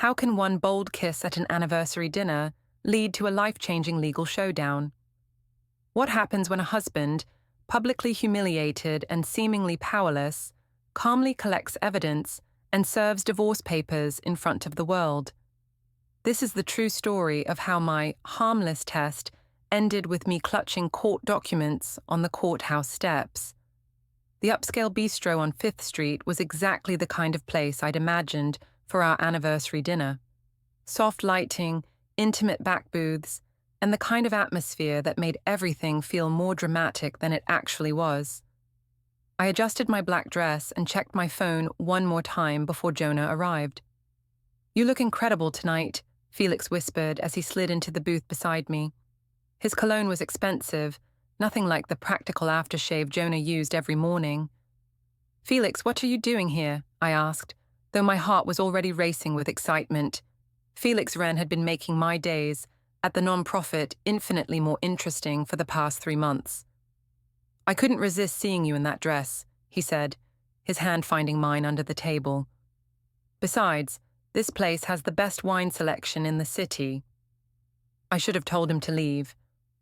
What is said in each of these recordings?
How can one bold kiss at an anniversary dinner lead to a life-changing legal showdown? What happens when a husband, publicly humiliated and seemingly powerless, calmly collects evidence and serves divorce papers in front of the world? This is the true story of how my harmless test ended with me clutching court documents on the courthouse steps. The upscale bistro on 5th Street was exactly the kind of place I'd imagined for our anniversary dinner. Soft lighting, intimate back booths, and the kind of atmosphere that made everything feel more dramatic than it actually was. I adjusted my black dress and checked my phone one more time before Jonah arrived. "You look incredible tonight," Felix whispered as he slid into the booth beside me. His cologne was expensive, nothing like the practical aftershave Jonah used every morning. "Felix, what are you doing here?" I asked, though my heart was already racing with excitement. Felix Wren had been making my days at the non-profit infinitely more interesting for the past 3 months. "I couldn't resist seeing you in that dress," he said, his hand finding mine under the table. "Besides, this place has the best wine selection in the city." I should have told him to leave.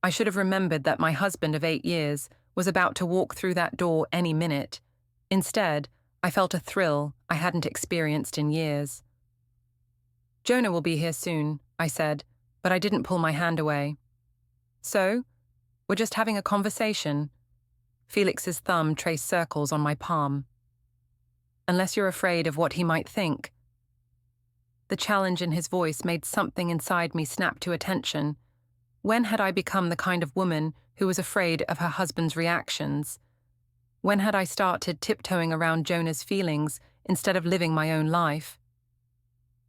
I should have remembered that my husband of 8 years was about to walk through that door any minute. Instead, I felt a thrill I hadn't experienced in years. "Jonah will be here soon," I said, but I didn't pull my hand away. "So? We're just having a conversation." Felix's thumb traced circles on my palm. "Unless you're afraid of what he might think." The challenge in his voice made something inside me snap to attention. When had I become the kind of woman who was afraid of her husband's reactions? When had I started tiptoeing around Jonah's feelings instead of living my own life?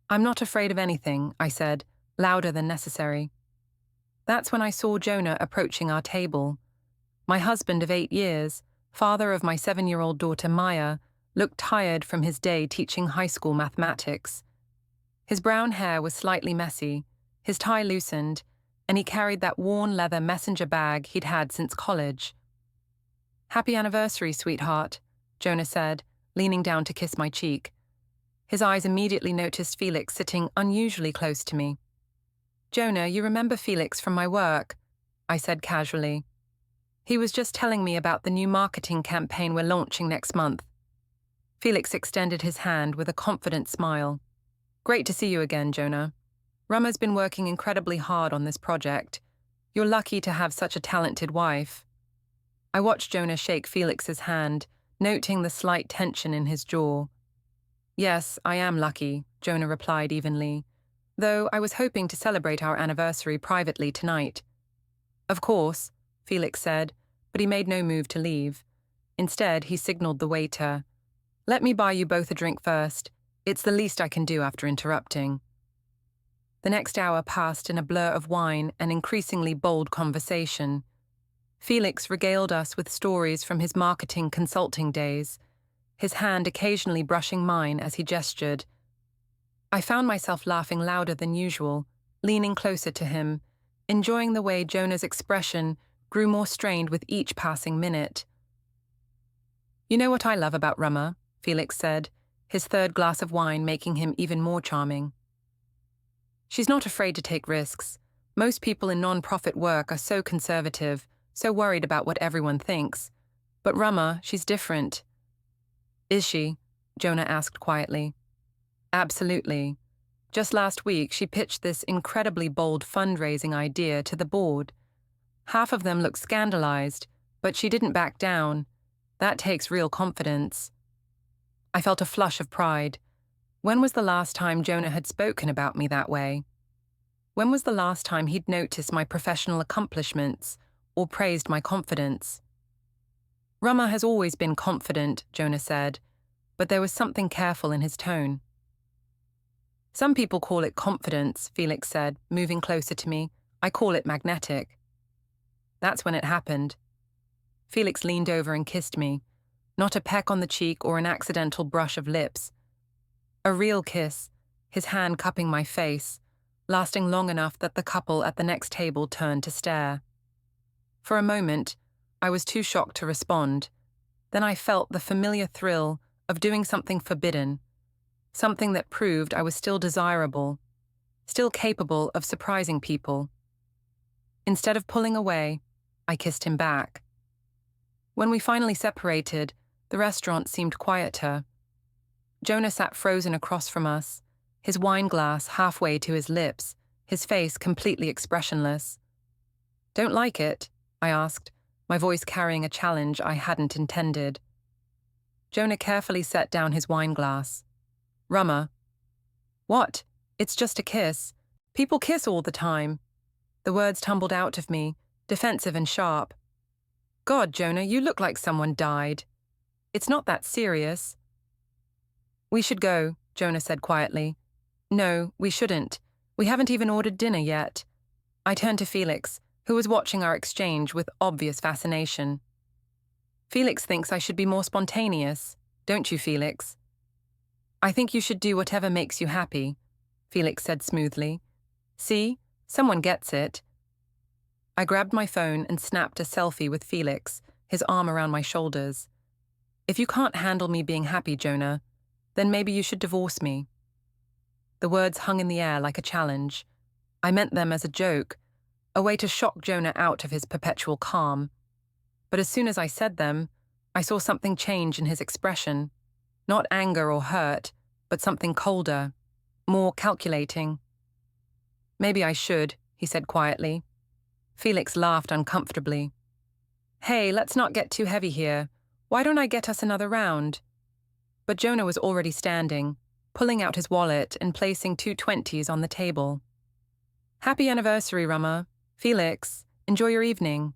"I'm not afraid of anything," I said, louder than necessary. That's when I saw Jonah approaching our table. My husband of 8 years, father of my 7-year-old daughter Maya, looked tired from his day teaching high school mathematics. His brown hair was slightly messy, his tie loosened, and he carried that worn leather messenger bag he'd had since college. "Happy anniversary, sweetheart," Jonah said, leaning down to kiss my cheek. His eyes immediately noticed Felix sitting unusually close to me. "Jonah, you remember Felix from my work?" I said casually. "He was just telling me about the new marketing campaign we're launching next month." Felix extended his hand with a confident smile. "Great to see you again, Jonah. Rumma's been working incredibly hard on this project. You're lucky to have such a talented wife." I watched Jonah shake Felix's hand, noting the slight tension in his jaw. "Yes, I am lucky," Jonah replied evenly, "though I was hoping to celebrate our anniversary privately tonight." "Of course," Felix said, but he made no move to leave. Instead, he signaled the waiter. "Let me buy you both a drink first. It's the least I can do after interrupting." The next hour passed in a blur of wine and increasingly bold conversation. Felix regaled us with stories from his marketing consulting days, his hand occasionally brushing mine as he gestured. I found myself laughing louder than usual, leaning closer to him, enjoying the way Jonah's expression grew more strained with each passing minute. "You know what I love about Rumma," Felix said, his third glass of wine making him even more charming. "She's not afraid to take risks. Most people in non-profit work are so conservative, so worried about what everyone thinks. But Rumma, she's different." "Is she?" Jonah asked quietly. "Absolutely. Just last week, she pitched this incredibly bold fundraising idea to the board. Half of them looked scandalized, but she didn't back down. That takes real confidence." I felt a flush of pride. When was the last time Jonah had spoken about me that way? When was the last time he'd noticed my professional accomplishments or praised my confidence? "Rumma has always been confident," Jonah said, but there was something careful in his tone. "Some people call it confidence," Felix said, moving closer to me. "I call it magnetic." That's when it happened. Felix leaned over and kissed me. Not a peck on the cheek or an accidental brush of lips. A real kiss, his hand cupping my face, lasting long enough that the couple at the next table turned to stare. For a moment, I was too shocked to respond. Then I felt the familiar thrill of doing something forbidden. something that proved I was still desirable, still capable of surprising people. Instead of pulling away, I kissed him back. When we finally separated, the restaurant seemed quieter. Jonah sat frozen across from us, his wine glass halfway to his lips, his face completely expressionless. "Don't like it?" I asked, my voice carrying a challenge I hadn't intended. Jonah carefully set down his wine glass. "Rumma." "What? It's just a kiss. People kiss all the time." The words tumbled out of me, defensive and sharp. "God, Jonah, you look like someone died. It's not that serious." "We should go," Jonah said quietly. "No, we shouldn't. We haven't even ordered dinner yet." I turned to Felix, who was watching our exchange with obvious fascination. "Felix thinks I should be more spontaneous, don't you, Felix?" "I think you should do whatever makes you happy," Felix said smoothly. "See? Someone gets it." I grabbed my phone and snapped a selfie with Felix, his arm around my shoulders. "If you can't handle me being happy, Jonah, then maybe you should divorce me." The words hung in the air like a challenge. I meant them as a joke, a way to shock Jonah out of his perpetual calm. But as soon as I said them, I saw something change in his expression. Not anger or hurt, but something colder, more calculating. "Maybe I should," he said quietly. Felix laughed uncomfortably. "Hey, let's not get too heavy here. Why don't I get us another round?" But Jonah was already standing, pulling out his wallet and placing 2 20s on the table. "Happy anniversary, Rumma. Felix, enjoy your evening."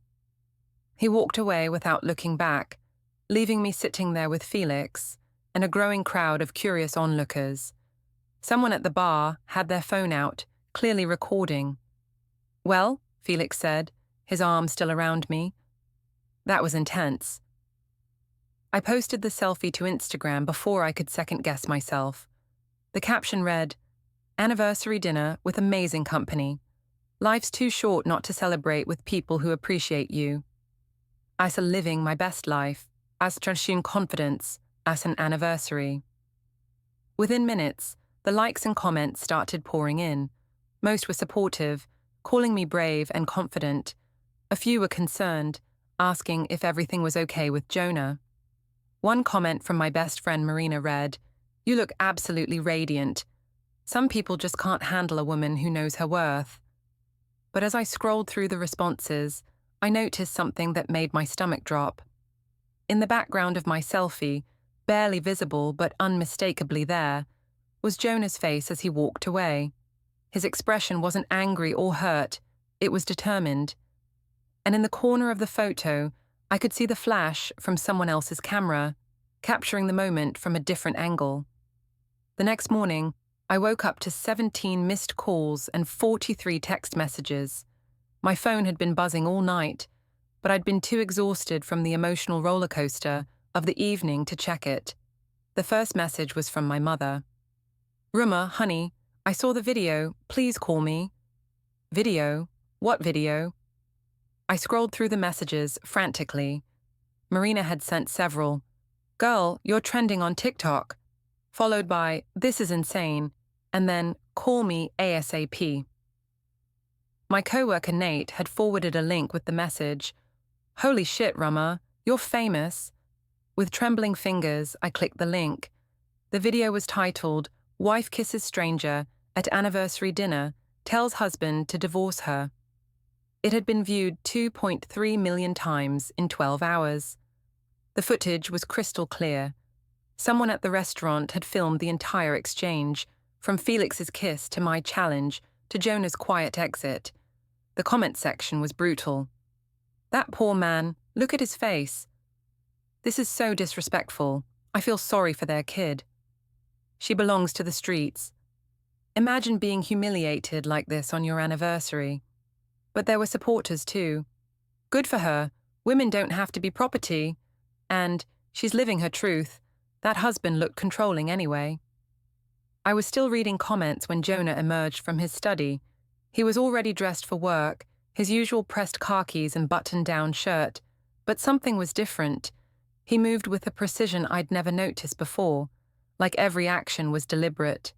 He walked away without looking back, leaving me sitting there with Felix and a growing crowd of curious onlookers. Someone at the bar had their phone out, clearly recording. "Well," Felix said, his arm still around me. That was intense. I posted the selfie to Instagram before I could second-guess myself. The caption read, "Anniversary dinner with amazing company. Life's too short not to celebrate with people who appreciate you. As a living my best life, as trashing confidence, as an anniversary." Within minutes, the likes and comments started pouring in. Most were supportive, calling me brave and confident. A few were concerned, asking if everything was okay with Jonah. One comment from my best friend Marina read, "You look absolutely radiant. Some people just can't handle a woman who knows her worth." But as I scrolled through the responses, I noticed something that made my stomach drop. In the background of my selfie, barely visible but unmistakably there, was Jonah's face as he walked away. His expression wasn't angry or hurt, it was determined. And in the corner of the photo, I could see the flash from someone else's camera, capturing the moment from a different angle. The next morning, I woke up to 17 missed calls and 43 text messages. My phone had been buzzing all night, but I'd been too exhausted from the emotional roller coaster of the evening to check it. The first message was from my mother. "Rumma, honey, I saw the video. Please call me." "Video? What video?" I scrolled through the messages frantically. Marina had sent several. "Girl, you're trending on TikTok," followed by "This is insane," and then "Call me ASAP. My coworker Nate had forwarded a link with the message. "Holy shit, Rumma, you're famous." With trembling fingers, I clicked the link. The video was titled, "Wife Kisses Stranger at Anniversary Dinner, Tells Husband to Divorce Her." It had been viewed 2.3 million times in 12 hours. The footage was crystal clear. Someone at the restaurant had filmed the entire exchange, from Felix's kiss to my challenge to Jonah's quiet exit. The comment section was brutal. "That poor man, look at his face. This is so disrespectful. I feel sorry for their kid. She belongs to the streets. Imagine being humiliated like this on your anniversary." But there were supporters too. "Good for her. Women don't have to be property." And "She's living her truth. That husband looked controlling anyway." I was still reading comments when Jonah emerged from his study. He was already dressed for work, his usual pressed khakis and button-down shirt, but something was different. He moved with a precision I'd never noticed before, like every action was deliberate.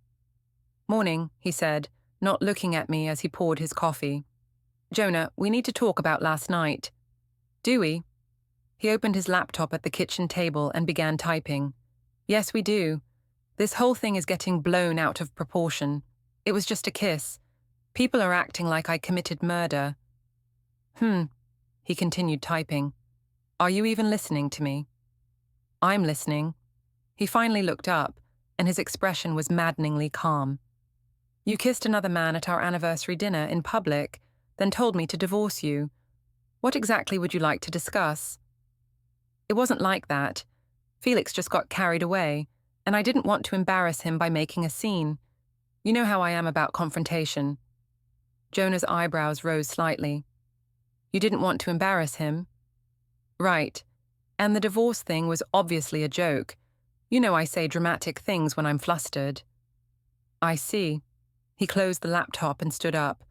"Morning," he said, not looking at me as he poured his coffee. "Jonah, we need to talk about last night." "Do we?" He opened his laptop at the kitchen table and began typing. "Yes, we do. This whole thing is getting blown out of proportion. It was just a kiss. People are acting like I committed murder." He continued typing. "Are you even listening to me?" "I'm listening." He finally looked up, and his expression was maddeningly calm. "You kissed another man at our anniversary dinner in public, then told me to divorce you. What exactly would you like to discuss?" "It wasn't like that. Felix just got carried away, and I didn't want to embarrass him by making a scene. You know how I am about confrontation." Jonah's eyebrows rose slightly. "You didn't want to embarrass him?" "Right. And the divorce thing was obviously a joke. You know I say dramatic things when I'm flustered." "I see." He closed the laptop and stood up.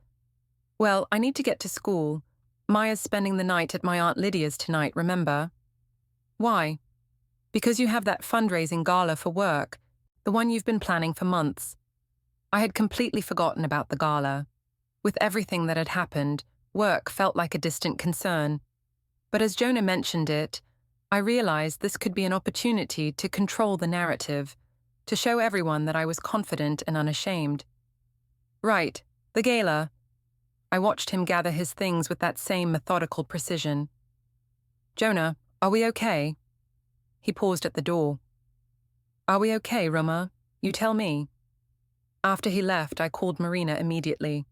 "Well, I need to get to school. Maya's spending the night at my Aunt Lydia's tonight, remember?" "Why?" "Because you have that fundraising gala for work, the one you've been planning for months." I had completely forgotten about the gala. With everything that had happened, work felt like a distant concern. But as Jonah mentioned it, I realized this could be an opportunity to control the narrative, to show everyone that I was confident and unashamed. "Right, the gala." I watched him gather his things with that same methodical precision. "Jonah, are we okay?" He paused at the door. "Are we okay, Rumma? You tell me." After he left, I called Marina immediately.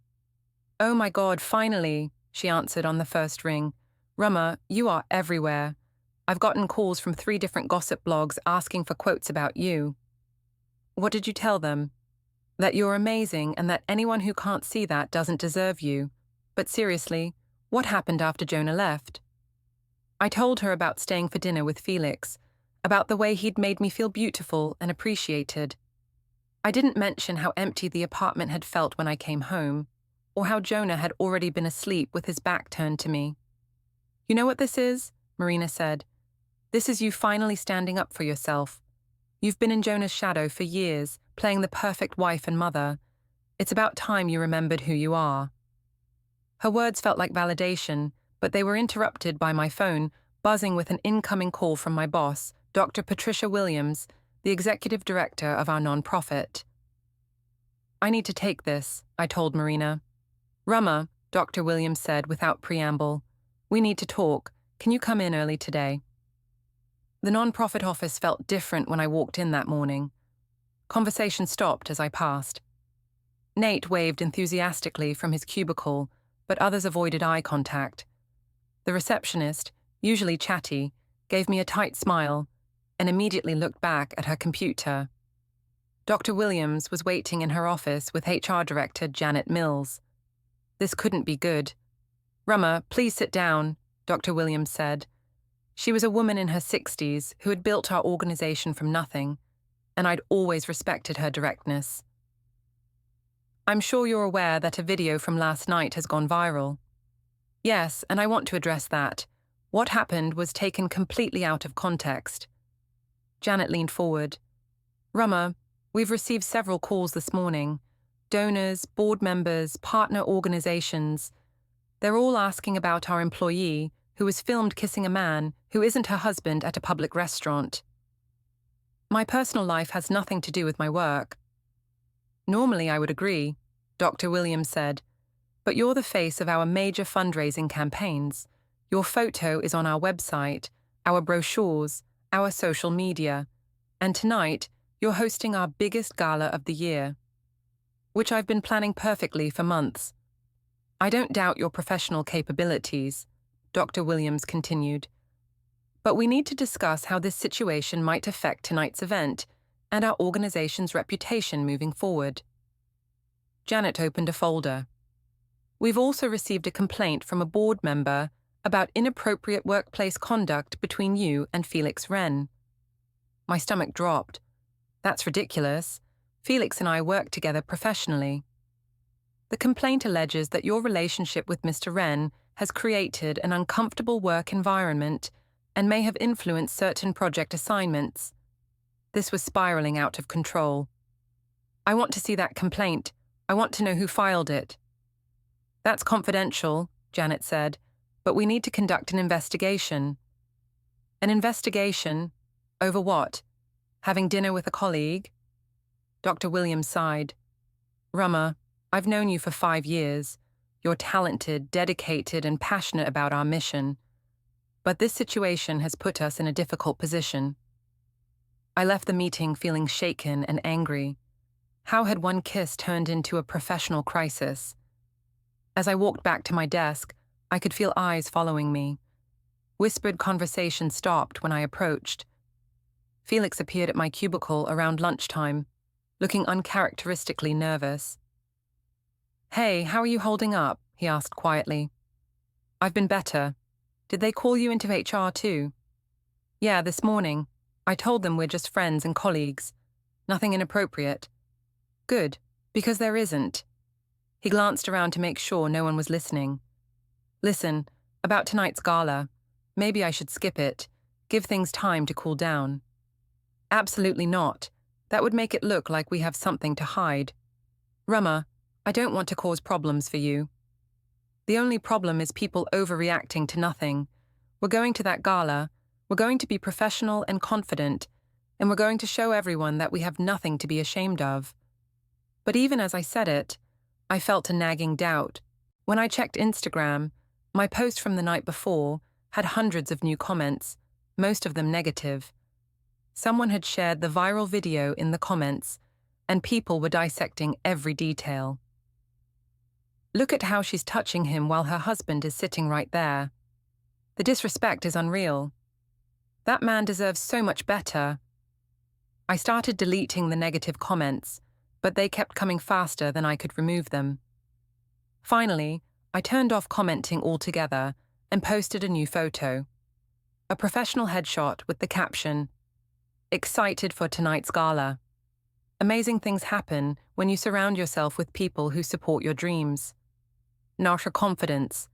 "Oh my God, finally," she answered on the first ring. "Rumma, you are everywhere. I've gotten calls from 3 different gossip blogs asking for quotes about you." "What did you tell them?" "That you're amazing and that anyone who can't see that doesn't deserve you. But seriously, what happened after Jonah left?" I told her about staying for dinner with Felix, about the way he'd made me feel beautiful and appreciated. I didn't mention how empty the apartment had felt when I came home, or how Jonah had already been asleep with his back turned to me. "You know what this is?" Marina said. "This is you finally standing up for yourself. You've been in Jonah's shadow for years, playing the perfect wife and mother. It's about time you remembered who you are." Her words felt like validation, but they were interrupted by my phone buzzing with an incoming call from my boss, Dr. Patricia Williams, the executive director of our nonprofit. "I need to take this," I told Marina. "Rumma," Dr. Williams said without preamble. "We need to talk. Can you come in early today?" The nonprofit office felt different when I walked in that morning. Conversation stopped as I passed. Nate waved enthusiastically from his cubicle, but others avoided eye contact. The receptionist, usually chatty, gave me a tight smile and immediately looked back at her computer. Dr. Williams was waiting in her office with HR Director Janet Mills. This couldn't be good. "Rumma, please sit down," Dr. Williams said. She was a woman in her 60s who had built our organization from nothing, and I'd always respected her directness. "I'm sure you're aware that a video from last night has gone viral." "Yes, and I want to address that. What happened was taken completely out of context." Janet leaned forward. "Rumma, we've received several calls this morning. Donors, board members, partner organizations. They're all asking about our employee who was filmed kissing a man who isn't her husband at a public restaurant." "My personal life has nothing to do with my work." "Normally I would agree," Dr. Williams said, "but you're the face of our major fundraising campaigns. Your photo is on our website, our brochures, our social media, and tonight you're hosting our biggest gala of the year, which I've been planning perfectly for months. I don't doubt your professional capabilities," Dr. Williams continued, "but we need to discuss how this situation might affect tonight's event and our organization's reputation moving forward." Janet opened a folder. "We've also received a complaint from a board member about inappropriate workplace conduct between you and Felix Wren." My stomach dropped. That's ridiculous. Felix and I work together professionally. "The complaint alleges that your relationship with Mr. Wren has created an uncomfortable work environment and may have influenced certain project assignments. This was spiraling out of control. "I want to see that complaint. I want to know who filed it." "That's confidential," Janet said, "but we need to conduct an investigation." "An investigation? Over what? Having dinner with a colleague?" Dr. Williams sighed. "Rumma, I've known you for 5 years. You're talented, dedicated, and passionate about our mission. But this situation has put us in a difficult position." I left the meeting feeling shaken and angry. How had one kiss turned into a professional crisis? As I walked back to my desk, I could feel eyes following me. Whispered conversation stopped when I approached. Felix appeared at my cubicle around lunchtime, looking uncharacteristically nervous. "Hey, how are you holding up?" he asked quietly. "I've been better. Did they call you into HR too?" "Yeah, this morning. I told them we're just friends and colleagues. Nothing inappropriate." "Good, because there isn't." He glanced around to make sure no one was listening. "Listen, about tonight's gala. Maybe I should skip it. Give things time to cool down." "Absolutely not. That would make it look like we have something to hide. Rumma, I don't want to cause problems for you. The only problem is people overreacting to nothing. We're going to that gala. We're going to be professional and confident, and we're going to show everyone that we have nothing to be ashamed of." But even as I said it, I felt a nagging doubt. When I checked Instagram, my post from the night before had hundreds of new comments, most of them negative. Someone had shared the viral video in the comments, and people were dissecting every detail. "Look at how she's touching him while her husband is sitting right there. The disrespect is unreal. That man deserves so much better." I started deleting the negative comments, but they kept coming faster than I could remove them. Finally, I turned off commenting altogether and posted a new photo. A professional headshot with the caption, "Excited for tonight's gala. Amazing things happen when you surround yourself with people who support your dreams. Narsha confidence.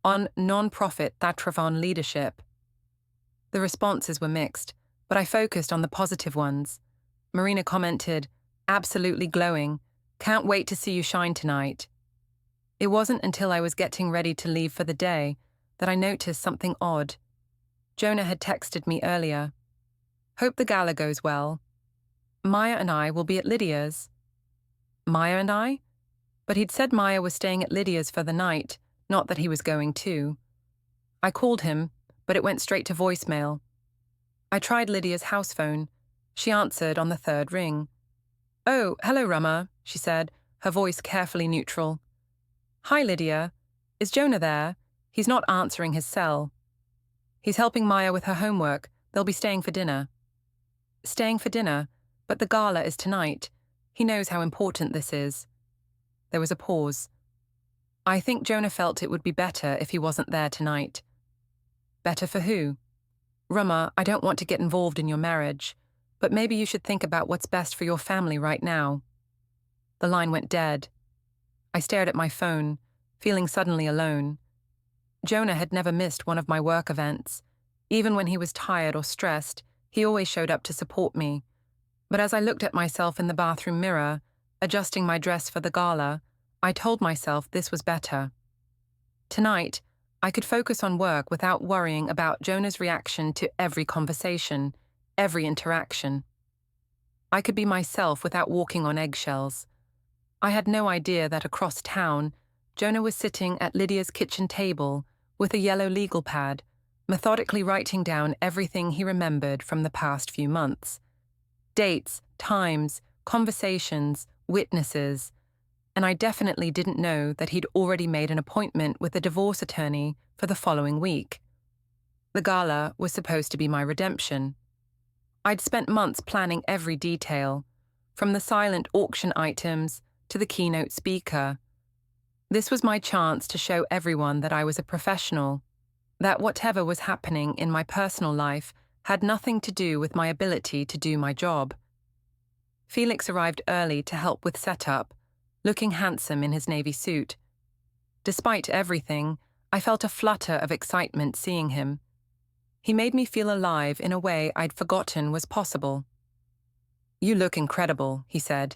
On non-profit Thatravan leadership." The responses were mixed, but I focused on the positive ones. Marina commented, "Absolutely glowing. Can't wait to see you shine tonight." It wasn't until I was getting ready to leave for the day that I noticed something odd. Jonah had texted me earlier. "Hope the gala goes well. Maya and I will be at Lydia's." Maya and I? But he'd said Maya was staying at Lydia's for the night, not that he was going too. I called him, but it went straight to voicemail. I tried Lydia's house phone. She answered on the 3rd ring. "Oh, hello, Rumma," she said, her voice carefully neutral. "Hi, Lydia. Is Jonah there? He's not answering his cell." "He's helping Maya with her homework. They'll be staying for dinner." "Staying for dinner? But the gala is tonight. He knows how important this is." There was a pause. "I think Jonah felt it would be better if he wasn't there tonight." "Better for who?" "Rumma, I don't want to get involved in your marriage, but maybe you should think about what's best for your family right now." The line went dead. I stared at my phone, feeling suddenly alone. Jonah had never missed one of my work events. Even when he was tired or stressed, he always showed up to support me. But as I looked at myself in the bathroom mirror, adjusting my dress for the gala, I told myself this was better. Tonight, I could focus on work without worrying about Jonah's reaction to every conversation, every interaction. I could be myself without walking on eggshells. I had no idea that across town, Jonah was sitting at Lydia's kitchen table with a yellow legal pad, methodically writing down everything he remembered from the past few months. Dates, times, conversations, witnesses, and I definitely didn't know that he'd already made an appointment with a divorce attorney for the following week. The gala was supposed to be my redemption. I'd spent months planning every detail, from the silent auction items to the keynote speaker. This was my chance to show everyone that I was a professional, that whatever was happening in my personal life had nothing to do with my ability to do my job. Felix arrived early to help with setup, looking handsome in his navy suit. Despite everything, I felt a flutter of excitement seeing him. He made me feel alive in a way I'd forgotten was possible. You look incredible, he said,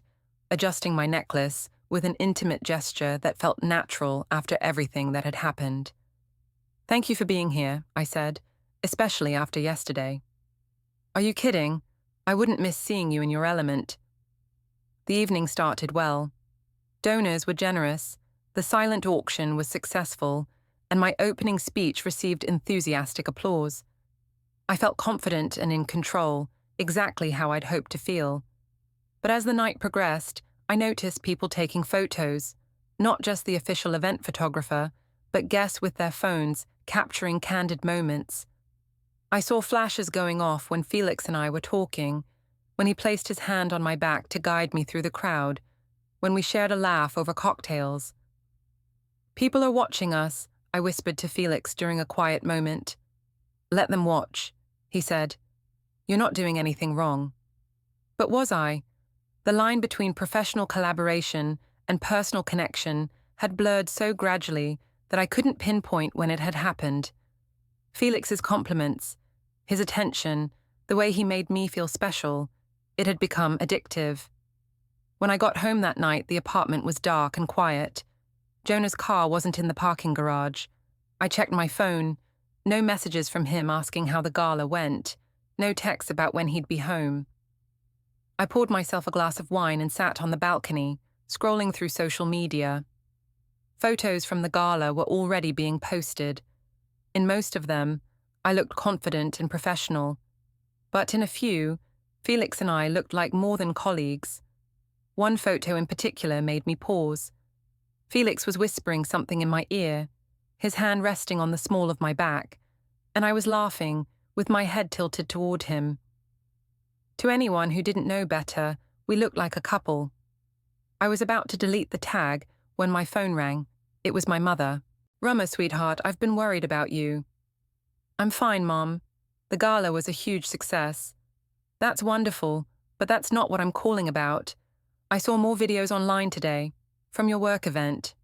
adjusting my necklace with an intimate gesture that felt natural after everything that had happened. Thank you for being here, I said, especially after yesterday. Are you kidding? I wouldn't miss seeing you in your element. The evening started well. Donors were generous, the silent auction was successful, and my opening speech received enthusiastic applause. I felt confident and in control, exactly how I'd hoped to feel. But as the night progressed, I noticed people taking photos, not just the official event photographer, but guests with their phones, capturing candid moments. I saw flashes going off when Felix and I were talking, when he placed his hand on my back to guide me through the crowd, when we shared a laugh over cocktails. People are watching us, I whispered to Felix during a quiet moment. Let them watch, he said. You're not doing anything wrong. But was I? The line between professional collaboration and personal connection had blurred so gradually that I couldn't pinpoint when it had happened. Felix's compliments, his attention, the way he made me feel special, it had become addictive. When I got home that night, the apartment was dark and quiet. Jonah's car wasn't in the parking garage. I checked my phone. No messages from him asking how the gala went. No texts about when he'd be home. I poured myself a glass of wine and sat on the balcony, scrolling through social media. Photos from the gala were already being posted. In most of them, I looked confident and professional. But in a few, Felix and I looked like more than colleagues. One photo in particular made me pause. Felix was whispering something in my ear, his hand resting on the small of my back, and I was laughing, with my head tilted toward him. To anyone who didn't know better, we looked like a couple. I was about to delete the tag when my phone rang. It was my mother. Rumma, sweetheart, I've been worried about you. I'm fine, Mom. The gala was a huge success. That's wonderful, but that's not what I'm calling about. I saw more videos online today, from your work event.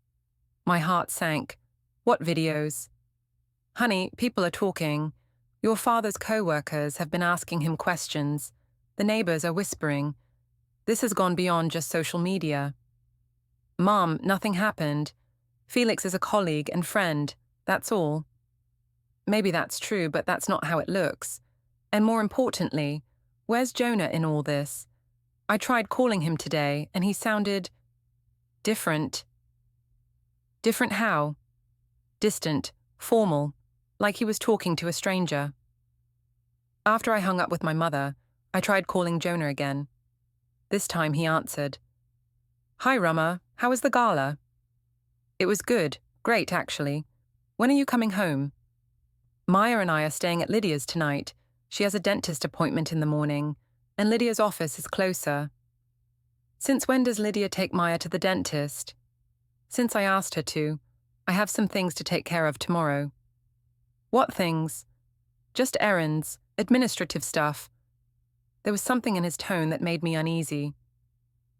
My heart sank. What videos? Honey, people are talking. Your father's coworkers have been asking him questions. The neighbors are whispering. This has gone beyond just social media. Mom, nothing happened. Felix is a colleague and friend, that's all. Maybe that's true, but that's not how it looks. And more importantly, where's Jonah in all this? I tried calling him today, and he sounded different. Different how? Distant, formal, like he was talking to a stranger. After I hung up with my mother, I tried calling Jonah again. This time he answered. Hi, Rumma. How was the gala? It was good. Great, actually. When are you coming home? Maya and I are staying at Lydia's tonight. She has a dentist appointment in the morning, and Lydia's office is closer. Since when does Lydia take Maya to the dentist? Since I asked her to. I have some things to take care of tomorrow. What things? Just errands, administrative stuff. There was something in his tone that made me uneasy.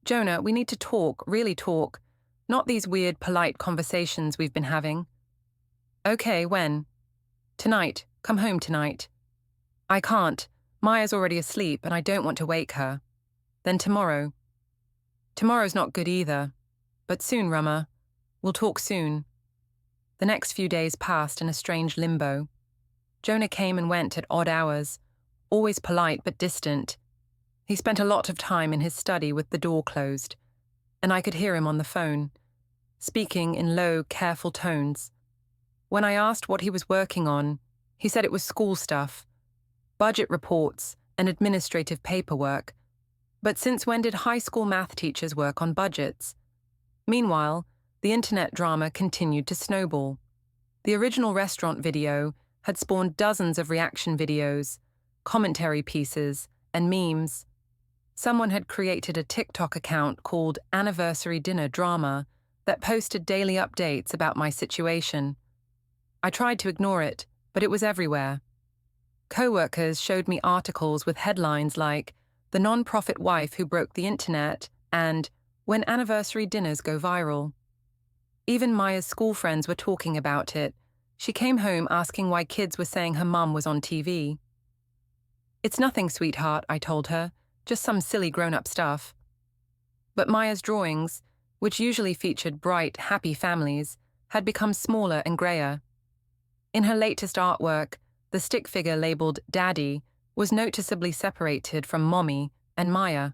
Jonah, we need to talk, really talk. Not these weird, polite conversations we've been having. Okay, when? Tonight. Come home tonight. I can't. Maya's already asleep and I don't want to wake her. Then tomorrow. Tomorrow's not good either. But soon, Rumma. We'll talk soon. The next few days passed in a strange limbo. Jonah came and went at odd hours, always polite but distant. He spent a lot of time in his study with the door closed, and I could hear him on the phone, speaking in low, careful tones. When I asked what he was working on, he said it was school stuff, budget reports and administrative paperwork. But since when did high school math teachers work on budgets? Meanwhile, the internet drama continued to snowball. The original restaurant video had spawned dozens of reaction videos, commentary pieces, and memes. Someone had created a TikTok account called Anniversary Dinner Drama that posted daily updates about my situation. I tried to ignore it, but it was everywhere. Coworkers showed me articles with headlines like, "The non-profit wife who broke the internet," and "When anniversary dinners go viral." Even Maya's school friends were talking about it. She came home asking why kids were saying her mum was on TV. "It's nothing, sweetheart," I told her. just some silly grown-up stuff. But Maya's drawings, which usually featured bright, happy families, had become smaller and grayer. In her latest artwork, the stick figure labeled Daddy was noticeably separated from Mommy and Maya.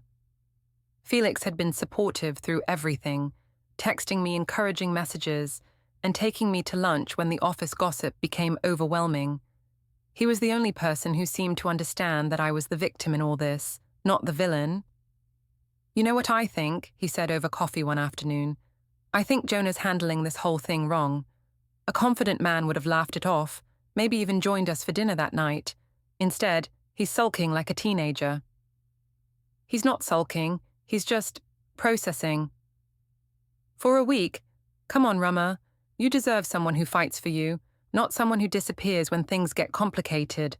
Felix had been supportive through everything, texting me encouraging messages and taking me to lunch when the office gossip became overwhelming. He was the only person who seemed to understand that I was the victim in all this, not the villain. "You know what I think," he said over coffee one afternoon. "I think Jonah's handling this whole thing wrong. A confident man would have laughed it off, maybe even joined us for dinner that night. Instead, he's sulking like a teenager." "He's not sulking, he's just processing." "For a week? Come on, Rumma. You deserve someone who fights for you, not someone who disappears when things get complicated."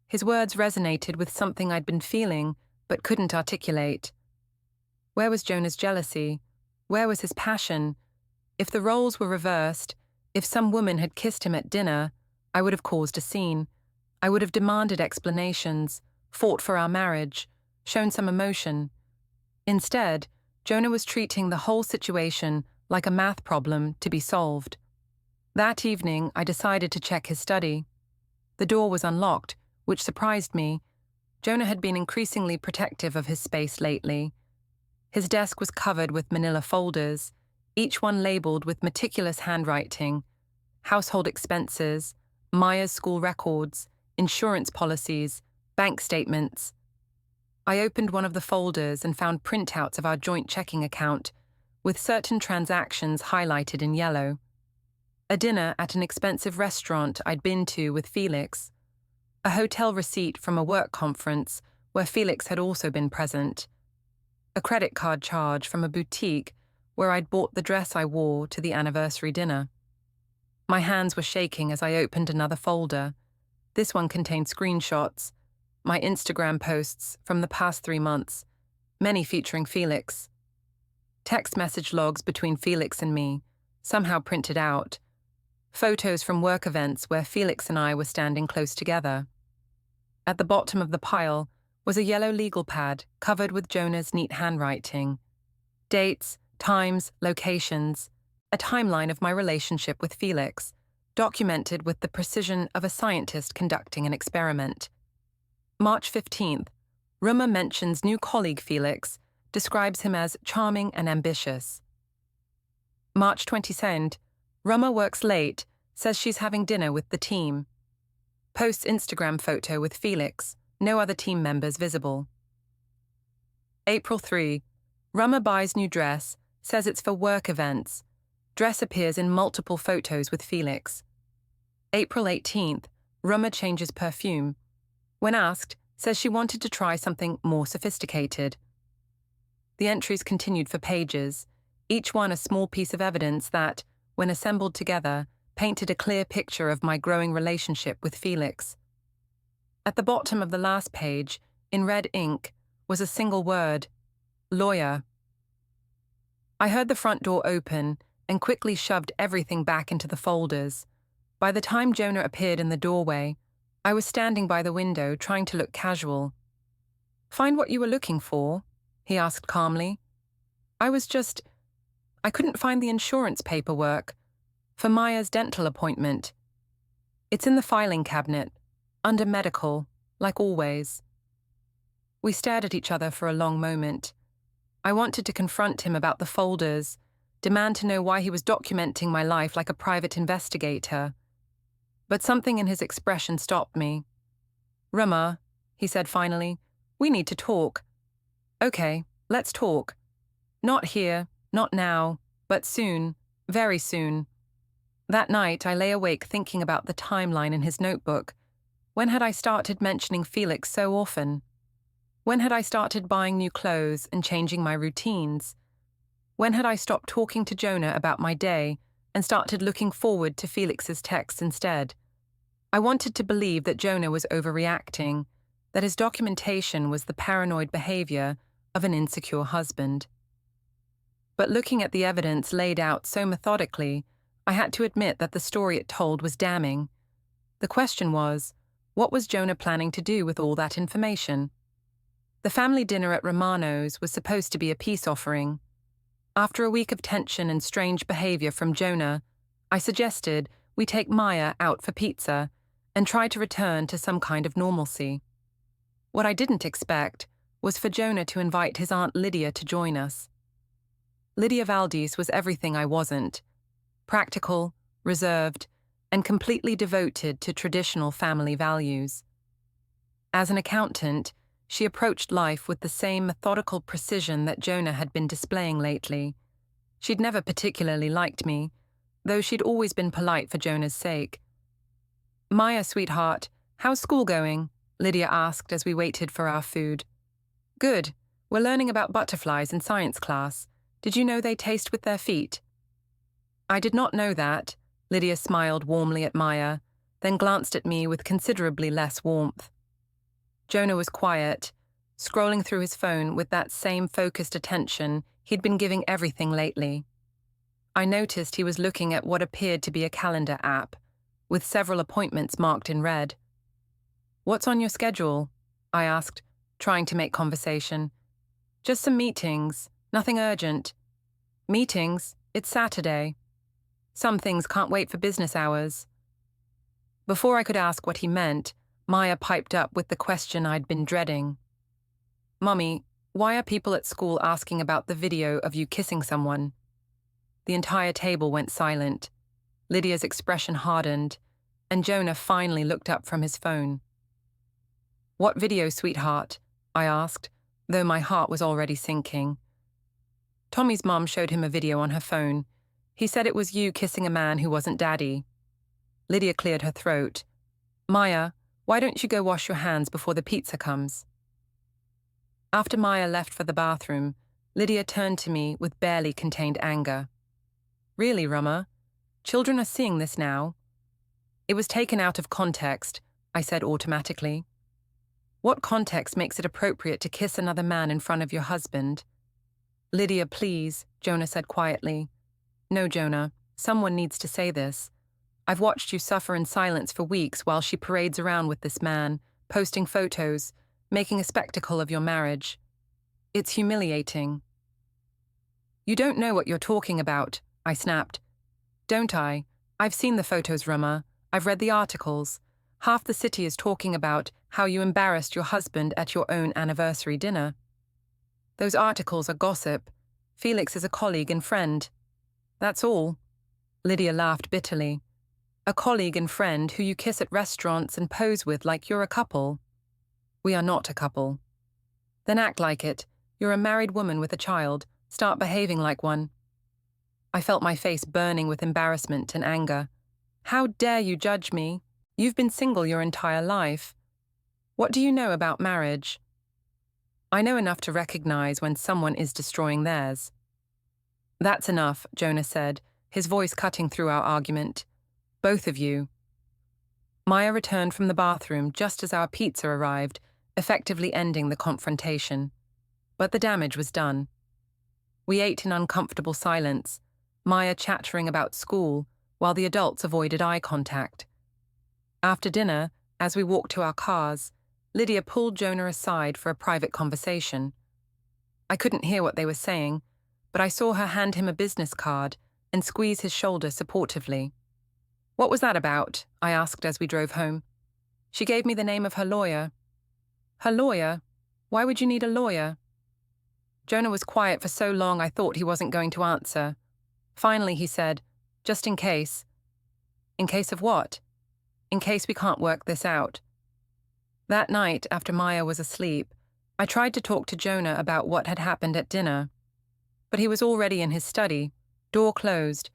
His words resonated with something I'd been feeling, but couldn't articulate. Where was Jonah's jealousy? Where was his passion? If the roles were reversed, if some woman had kissed him at dinner, I would have caused a scene. I would have demanded explanations, fought for our marriage, shown some emotion. Instead, Jonah was treating the whole situation like a math problem to be solved. That evening, I decided to check his study. The door was unlocked, which surprised me. Jonah had been increasingly protective of his space lately. His desk was covered with manila folders, each one labeled with meticulous handwriting: household expenses, Maya's school records, insurance policies, bank statements. I opened one of the folders and found printouts of our joint checking account, with certain transactions highlighted in yellow. A dinner at an expensive restaurant I'd been to with Felix. A hotel receipt from a work conference where Felix had also been present. A credit card charge from a boutique where I'd bought the dress I wore to the anniversary dinner. My hands were shaking as I opened another folder. This one contained screenshots, my Instagram posts from the past 3 months, many featuring Felix. Text message logs between Felix and me, somehow printed out. Photos from work events where Felix and I were standing close together. At the bottom of the pile was a yellow legal pad covered with Jonah's neat handwriting. Dates, times, locations, a timeline of my relationship with Felix, documented with the precision of a scientist conducting an experiment. March 15th, Rumma mentions new colleague Felix, describes him as charming and ambitious. March 22nd, Rumma works late, says she's having dinner with the team. Posts Instagram photo with Felix, no other team members visible. April 3, Rumma buys new dress, says it's for work events. Dress appears in multiple photos with Felix. April 18th, Rumma changes perfume. When asked, says she wanted to try something more sophisticated. The entries continued for pages, each one a small piece of evidence that, when assembled together, painted a clear picture of my growing relationship with Felix. At the bottom of the last page, in red ink, was a single word: lawyer. I heard the front door open and quickly shoved everything back into the folders. By the time Jonah appeared in the doorway, I was standing by the window trying to look casual. "Find what you were looking for?" he asked calmly. I couldn't find the insurance paperwork for Maya's dental appointment. It's in the filing cabinet, under medical, like always. We stared at each other for a long moment. I wanted to confront him about the folders, demand to know why he was documenting my life like a private investigator. But something in his expression stopped me. "Rumma," he said finally, "we need to talk." "Okay, let's talk. Not here, not now, but soon, very soon." That night, I lay awake thinking about the timeline in his notebook. When had I started mentioning Felix so often? When had I started buying new clothes and changing my routines? When had I stopped talking to Jonah about my day and started looking forward to Felix's texts instead? I wanted to believe that Jonah was overreacting, that his documentation was the paranoid behavior of an insecure husband. But looking at the evidence laid out so methodically, I had to admit that the story it told was damning. The question was, what was Jonah planning to do with all that information? The family dinner at Romano's was supposed to be a peace offering. After a week of tension and strange behavior from Jonah, I suggested we take Maya out for pizza and try to return to some kind of normalcy. What I didn't expect was for Jonah to invite his Aunt Lydia to join us. Lydia Valdez was everything I wasn't: practical, reserved, and completely devoted to traditional family values. As an accountant, she approached life with the same methodical precision that Jonah had been displaying lately. She'd never particularly liked me, though she'd always been polite for Jonah's sake. "Maya, sweetheart, how's school going?" Lydia asked as we waited for our food. "Good. We're learning about butterflies in science class. Did you know they taste with their feet?" "I did not know that." Lydia smiled warmly at Maya, then glanced at me with considerably less warmth. Jonah was quiet, scrolling through his phone with that same focused attention he'd been giving everything lately. I noticed he was looking at what appeared to be a calendar app, with several appointments marked in red. "What's on your schedule?" I asked, trying to make conversation. "Just some meetings, nothing urgent." "Meetings? It's Saturday." "Some things can't wait for business hours." Before I could ask what he meant, Maya piped up with the question I'd been dreading. "Mummy, why are people at school asking about the video of you kissing someone?" The entire table went silent. Lydia's expression hardened, and Jonah finally looked up from his phone. "What video, sweetheart?" I asked, though my heart was already sinking. "Tommy's mum showed him a video on her phone. He said it was you kissing a man who wasn't Daddy." Lydia cleared her throat. "Maya, why don't you go wash your hands before the pizza comes?" After Maya left for the bathroom, Lydia turned to me with barely contained anger. "Really, Rumma? Children are seeing this now." "It was taken out of context," I said automatically. "What context makes it appropriate to kiss another man in front of your husband?" "Lydia, please," Jonah said quietly. "No, Jonah, someone needs to say this. I've watched you suffer in silence for weeks while she parades around with this man, posting photos, making a spectacle of your marriage. It's humiliating." "You don't know what you're talking about," I snapped. "Don't I? I've seen the photos, Rumma. I've read the articles. Half the city is talking about how you embarrassed your husband at your own anniversary dinner." "Those articles are gossip. Felix is a colleague and friend." "That's all." Lydia laughed bitterly. "A colleague and friend who you kiss at restaurants and pose with like you're a couple." "We are not a couple." "Then act like it. You're a married woman with a child. Start behaving like one." I felt my face burning with embarrassment and anger. "How dare you judge me? You've been single your entire life. What do you know about marriage?" "I know enough to recognize when someone is destroying theirs." "That's enough," Jonah said, his voice cutting through our argument. "Both of you." Maya returned from the bathroom just as our pizza arrived, effectively ending the confrontation. But the damage was done. We ate in uncomfortable silence, Maya chattering about school, while the adults avoided eye contact. After dinner, as we walked to our cars, Lydia pulled Jonah aside for a private conversation. I couldn't hear what they were saying, but I saw her hand him a business card and squeeze his shoulder supportively. "What was that about?" I asked as we drove home. "She gave me the name of her lawyer." "Her lawyer? Why would you need a lawyer?" Jonah was quiet for so long I thought he wasn't going to answer. Finally he said, "Just in case." "In case of what?" "In case we can't work this out." That night, after Maya was asleep, I tried to talk to Jonah about what had happened at dinner. But he was already in his study, door closed,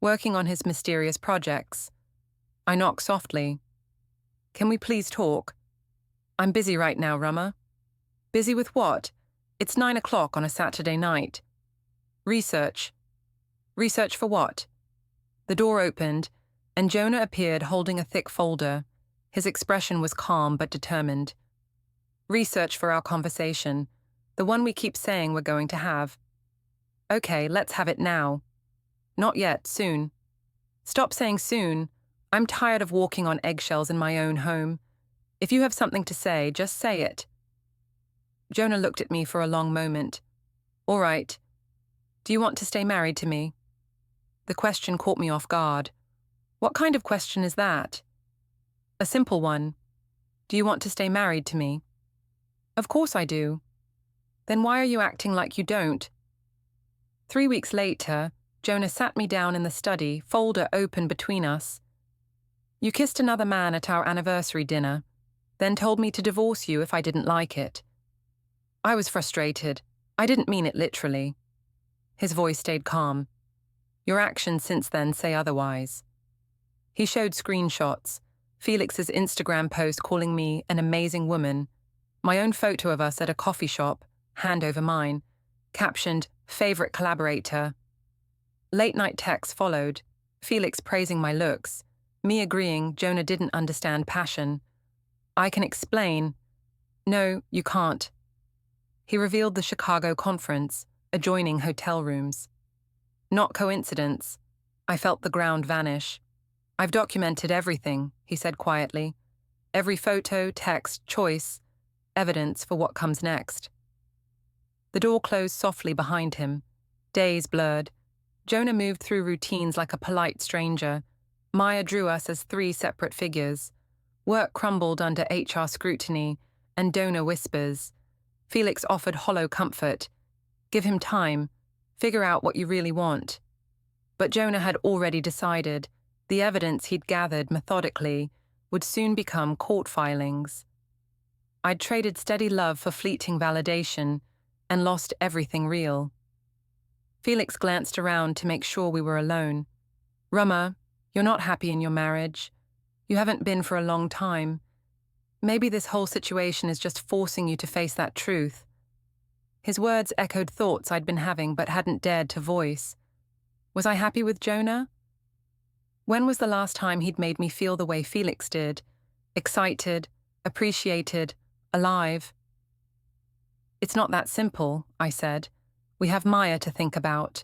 working on his mysterious projects. I knocked softly. "Can we please talk?" "I'm busy right now, Rumma." "Busy with what? It's 9 o'clock on a Saturday night." "Research." "Research for what?" The door opened, and Jonah appeared holding a thick folder. His expression was calm but determined. "Research for our conversation, the one we keep saying we're going to have." "Okay, let's have it now." "Not yet, soon." "Stop saying soon. I'm tired of walking on eggshells in my own home. If you have something to say, just say it." Jonah looked at me for a long moment. All right. Do you want to stay married to me? The question caught me off guard. What kind of question is that? A simple one. Do you want to stay married to me? Of course I do. Then why are you acting like you don't? 3 weeks later, Jonah sat me down in the study, folder open between us. You kissed another man at our anniversary dinner, then told me to divorce you if I didn't like it. I was frustrated. I didn't mean it literally. His voice stayed calm. Your actions since then say otherwise. He showed screenshots, Felix's Instagram post calling me an amazing woman, my own photo of us at a coffee shop, hand over mine, captioned, favorite collaborator. Late-night texts followed, Felix praising my looks, me agreeing Jonah didn't understand passion. I can explain. No, you can't. He revealed the Chicago conference, adjoining hotel rooms. Not coincidence. I felt the ground vanish. I've documented everything, he said quietly. Every photo, text, choice, evidence for what comes next. The door closed softly behind him. Days blurred. Jonah moved through routines like a polite stranger. Maya drew us as 3 separate figures. Work crumbled under HR scrutiny and donor whispers. Felix offered hollow comfort. Give him time. Figure out what you really want. But Jonah had already decided. The evidence he'd gathered methodically would soon become court filings. I'd traded steady love for fleeting validation and lost everything real. Felix glanced around to make sure we were alone. Rumma, you're not happy in your marriage. You haven't been for a long time. Maybe this whole situation is just forcing you to face that truth. His words echoed thoughts I'd been having but hadn't dared to voice. Was I happy with Jonah? When was the last time he'd made me feel the way Felix did? Excited, appreciated, alive? It's not that simple, I said. We have Maya to think about.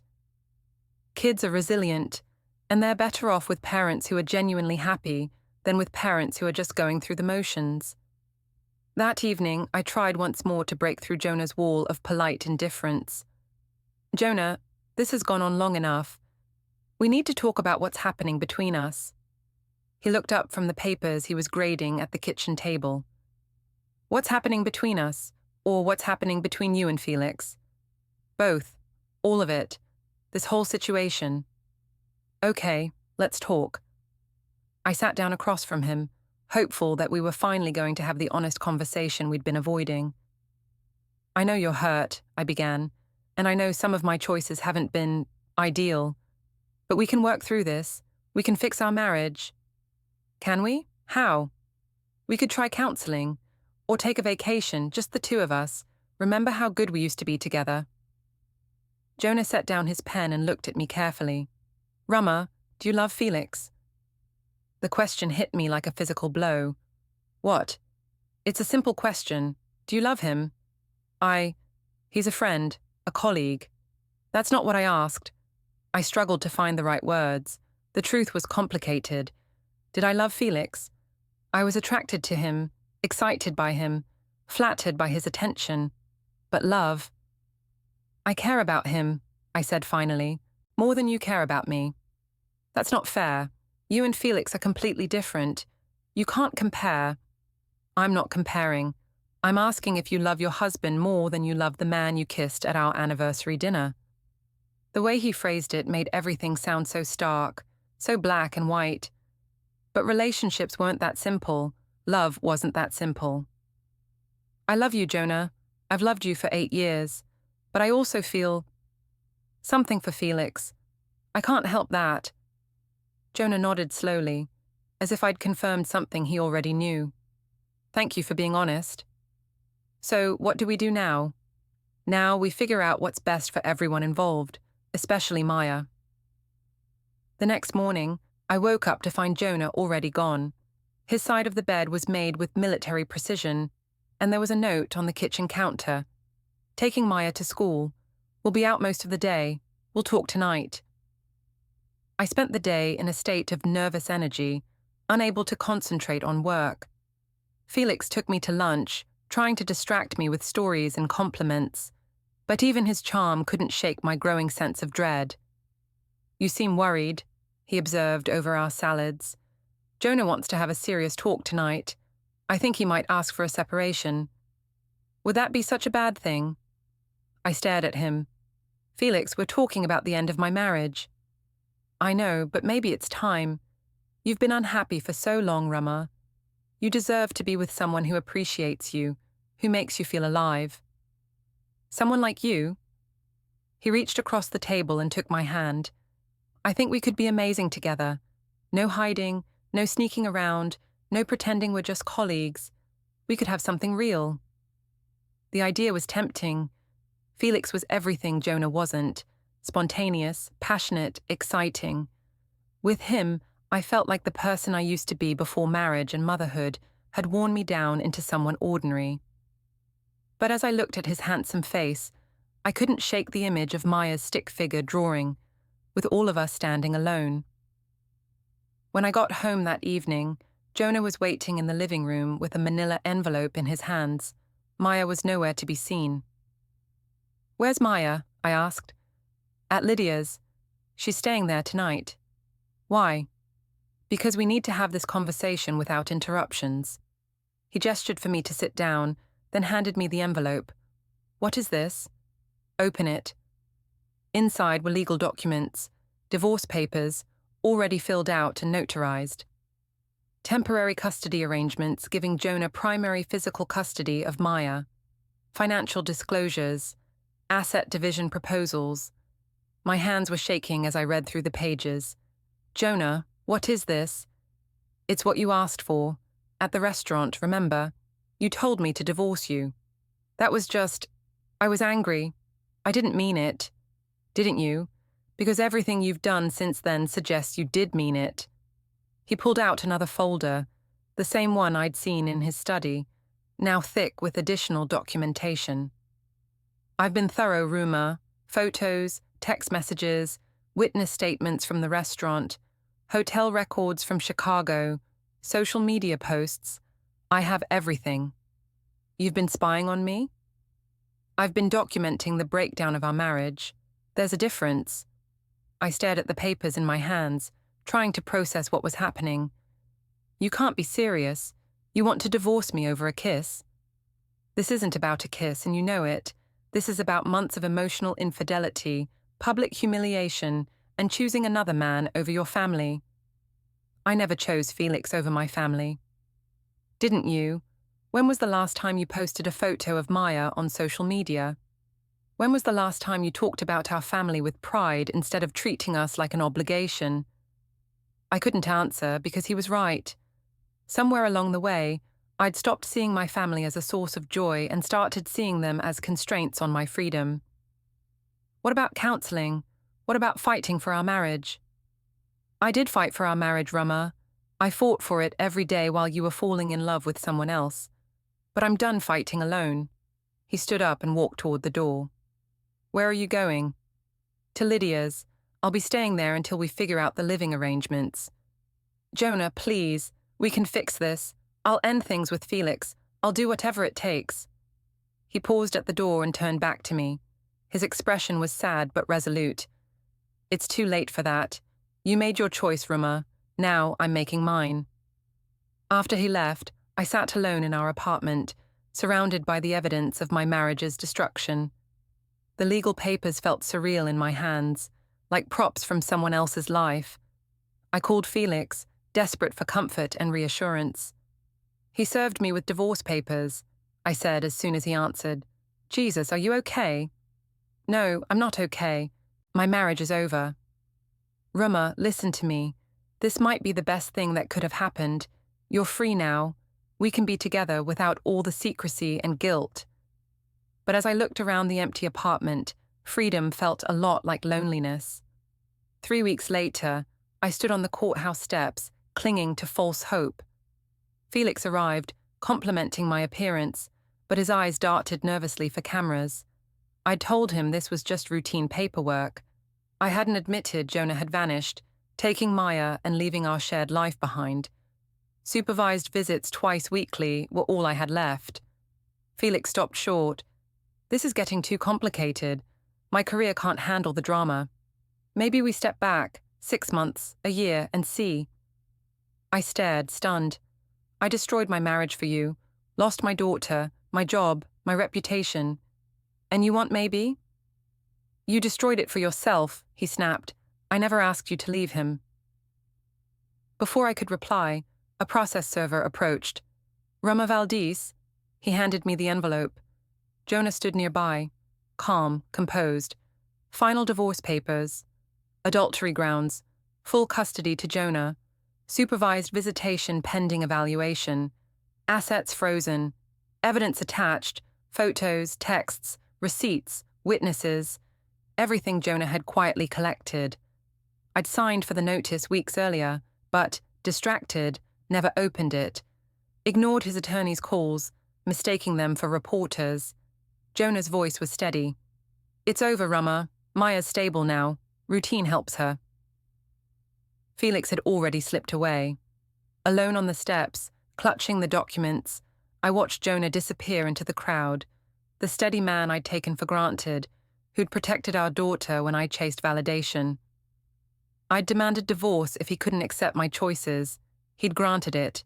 Kids are resilient, and they're better off with parents who are genuinely happy than with parents who are just going through the motions. That evening, I tried once more to break through Jonah's wall of polite indifference. Jonah, this has gone on long enough. We need to talk about what's happening between us. He looked up from the papers he was grading at the kitchen table. What's happening between us, or what's happening between you and Felix? Both. All of it. This whole situation. Okay, let's talk. I sat down across from him, hopeful that we were finally going to have the honest conversation we'd been avoiding. I know you're hurt, I began, and I know some of my choices haven't been ideal. But we can work through this. We can fix our marriage. Can we? How? We could try counseling, or take a vacation, just the 2 of us. Remember how good we used to be together? Jonah set down his pen and looked at me carefully. Rumma, do you love Felix? The question hit me like a physical blow. What? It's a simple question. Do you love him? He's a friend, a colleague. That's not what I asked. I struggled to find the right words. The truth was complicated. Did I love Felix? I was attracted to him, excited by him, flattered by his attention. But love? I care about him, I said finally, more than you care about me. That's not fair. You and Felix are completely different. You can't compare. I'm not comparing. I'm asking if you love your husband more than you love the man you kissed at our anniversary dinner. The way he phrased it made everything sound so stark, so black and white. But relationships weren't that simple. Love wasn't that simple. I love you, Jonah. I've loved you for 8 years. But I also feel something for Felix. I can't help that. Jonah nodded slowly, as if I'd confirmed something he already knew. Thank you for being honest. So, what do we do now? Now we figure out what's best for everyone involved, especially Maya. The next morning, I woke up to find Jonah already gone. His side of the bed was made with military precision, and there was a note on the kitchen counter. Taking Maya to school. We'll be out most of the day. We'll talk tonight. I spent the day in a state of nervous energy, unable to concentrate on work. Felix took me to lunch, trying to distract me with stories and compliments, but even his charm couldn't shake my growing sense of dread. "You seem worried," he observed over our salads. "Jonah wants to have a serious talk tonight. I think he might ask for a separation. Would that be such a bad thing?" I stared at him. "Felix, we're talking about the end of my marriage." "I know, but maybe it's time. You've been unhappy for so long, Rumma. You deserve to be with someone who appreciates you, who makes you feel alive." "Someone like you?" He reached across the table and took my hand. "I think we could be amazing together. No hiding, no sneaking around, no pretending we're just colleagues. We could have something real." The idea was tempting. Felix was everything Jonah wasn't: spontaneous, passionate, exciting. With him, I felt like the person I used to be before marriage and motherhood had worn me down into someone ordinary. But as I looked at his handsome face, I couldn't shake the image of Maya's stick figure drawing, with all of us standing alone. When I got home that evening, Jonah was waiting in the living room with a manila envelope in his hands. Maya was nowhere to be seen. "Where's Maya?" I asked. "At Lydia's. She's staying there tonight." "Why?" "Because we need to have this conversation without interruptions." He gestured for me to sit down, then handed me the envelope. "What is this?" "Open it." Inside were legal documents, divorce papers, already filled out and notarized. Temporary custody arrangements giving Jonah primary physical custody of Maya. Financial disclosures. Asset division proposals. My hands were shaking as I read through the pages. "Jonah, what is this?" "It's what you asked for. At the restaurant, remember? You told me to divorce you. That was just... I was angry. I didn't mean it." "Didn't you? Because everything you've done since then suggests you did mean it." He pulled out another folder, the same one I'd seen in his study, now thick with additional documentation. "I've been thorough, Rumma. Photos, text messages, witness statements from the restaurant, hotel records from Chicago, social media posts. I have everything." "You've been spying on me?" "I've been documenting the breakdown of our marriage. There's a difference." I stared at the papers in my hands, trying to process what was happening. "You can't be serious. You want to divorce me over a kiss?" "This isn't about a kiss, and you know it. This is about months of emotional infidelity, public humiliation, and choosing another man over your family." "I never chose Felix over my family." "Didn't you? When was the last time you posted a photo of Maya on social media? When was the last time you talked about our family with pride instead of treating us like an obligation?" I couldn't answer because he was right. Somewhere along the way, I'd stopped seeing my family as a source of joy and started seeing them as constraints on my freedom. "What about counseling? What about fighting for our marriage?" "I did fight for our marriage, Rumma. I fought for it every day while you were falling in love with someone else. But I'm done fighting alone." He stood up and walked toward the door. "Where are you going?" "To Lydia's. I'll be staying there until we figure out the living arrangements." "Jonah, please. We can fix this. I'll end things with Felix. I'll do whatever it takes." He paused at the door and turned back to me. His expression was sad but resolute. "It's too late for that. You made your choice, Rumma. Now I'm making mine." After he left, I sat alone in our apartment, surrounded by the evidence of my marriage's destruction. The legal papers felt surreal in my hands, like props from someone else's life. I called Felix, desperate for comfort and reassurance. "He served me with divorce papers," I said as soon as he answered. "Jesus, are you okay?" "No, I'm not okay. My marriage is over." "Rumma, listen to me. This might be the best thing that could have happened. You're free now. We can be together without all the secrecy and guilt." But as I looked around the empty apartment, freedom felt a lot like loneliness. 3 weeks later, I stood on the courthouse steps, clinging to false hope. Felix arrived, complimenting my appearance, but his eyes darted nervously for cameras. I'd told him this was just routine paperwork. I hadn't admitted Jonah had vanished, taking Maya and leaving our shared life behind. Supervised visits twice weekly were all I had left. Felix stopped short. This is getting too complicated. My career can't handle the drama. Maybe we step back, 6 months, a year, and see. I stared, stunned. I destroyed my marriage for you, lost my daughter, my job, my reputation. And you want maybe? You destroyed it for yourself, he snapped. I never asked you to leave him. Before I could reply, a process server approached. Rumma Valdez? He handed me the envelope. Jonah stood nearby, calm, composed. Final divorce papers. Adultery grounds. Full custody to Jonah. Supervised visitation pending evaluation. Assets frozen. Evidence attached. Photos, texts, receipts, witnesses. Everything Jonah had quietly collected. I'd signed for the notice weeks earlier, but, distracted, never opened it. Ignored his attorney's calls, mistaking them for reporters. Jonah's voice was steady. It's over, Rumma. Maya's stable now. Routine helps her. Felix had already slipped away. Alone on the steps, clutching the documents, I watched Jonah disappear into the crowd, the steady man I'd taken for granted, who'd protected our daughter when I chased validation. I'd demanded divorce if he couldn't accept my choices. He'd granted it.